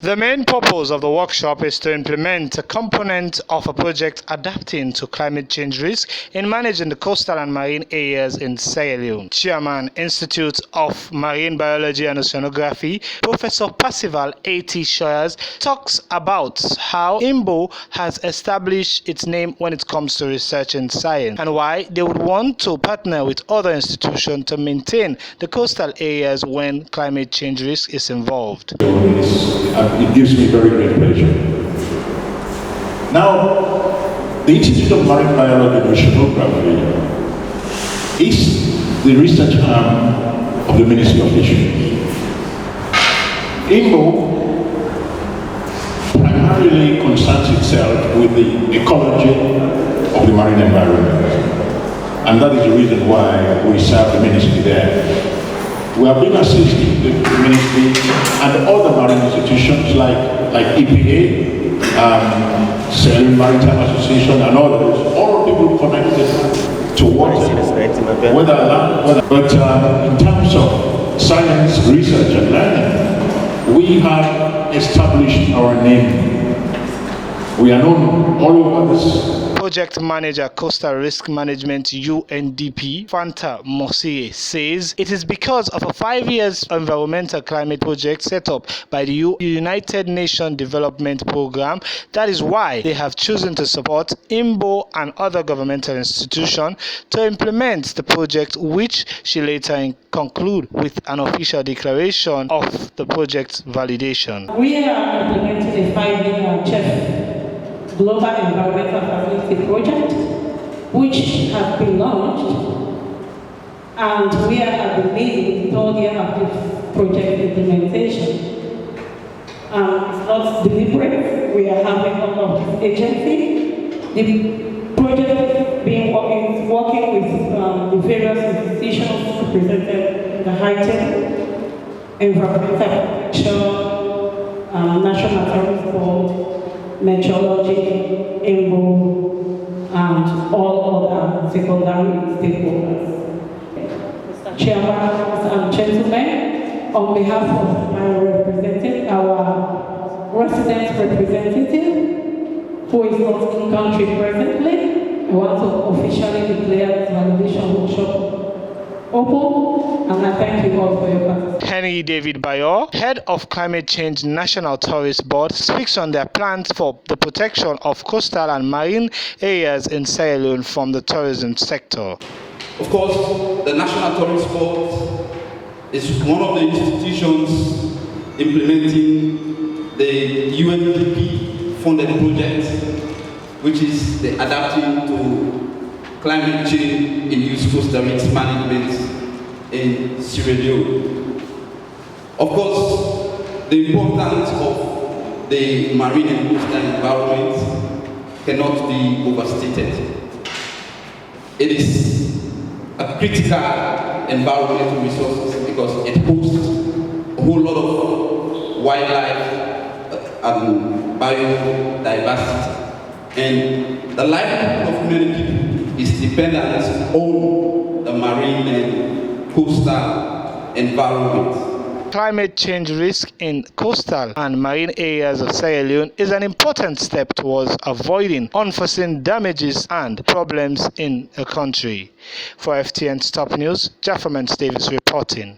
The main purpose of the workshop is to implement a component of a project adapting to climate change risk in managing the coastal and marine areas in Sierra Leone. Chairman, Institute of Marine Biology and Oceanography, Professor Percival A.T. Shoyers, talks about how Imbo has established its name when it comes to research in science and why they would want to partner with other institutions to maintain the coastal areas when climate change risk is involved. It gives me very great pleasure. Now, the Institute of Marine Biology and Oceanography is the research arm of the Ministry of Fisheries. Imbo primarily concerns itself with the ecology of the marine environment, and that is the reason why we serve the ministry there. We have been assisting the ministry and other marine institutions like EPA, Sierra Leone Maritime Association and others, all people connected to water, but in terms of science, research and learning, we have established our name. We are known all over this. Project Manager Coastal Risk Management UNDP, Fanta Mosier, says it is because of a 5-year environmental climate project set up by the United Nations Development Program. That is why they have chosen to support Imbo and other governmental institutions to implement the project, which she later conclude with an official declaration of the project's validation. We are implementing a 5-year Global Environmental Facility Project, which has been launched, and we are at the third year of this project implementation. It's not deliberate. We are having all of this agency. The project is working with the various institutions represented in the high table, environmental protection, National Tourist Board, meteorology, Imbo, and all other secondary stakeholders. Mr. Chairman and gentlemen, on behalf of our resident representative, who is not in country presently, I want to officially declare this validation workshop open, and I thank you all for your participation. Henry David Bayor, head of Climate Change National Tourist Board, speaks on their plans for the protection of coastal and marine areas in Sierra Leone from the tourism sector. Of course, the National Tourist Board is one of the institutions implementing the UNDP-funded project, which is the Adapting to Climate Change-Induced Coastal Risk Management in Sierra Leone. Of course, the importance of the marine and coastal environment cannot be overstated. It is a critical environmental resource because it hosts a whole lot of wildlife and biodiversity. And the livelihood of many people is dependent on the marine and coastal environment. Climate change risk in coastal and marine areas of Sierra Leone is an important step towards avoiding unforeseen damages and problems in a country. For FTN Top News, Mans-Davies reporting.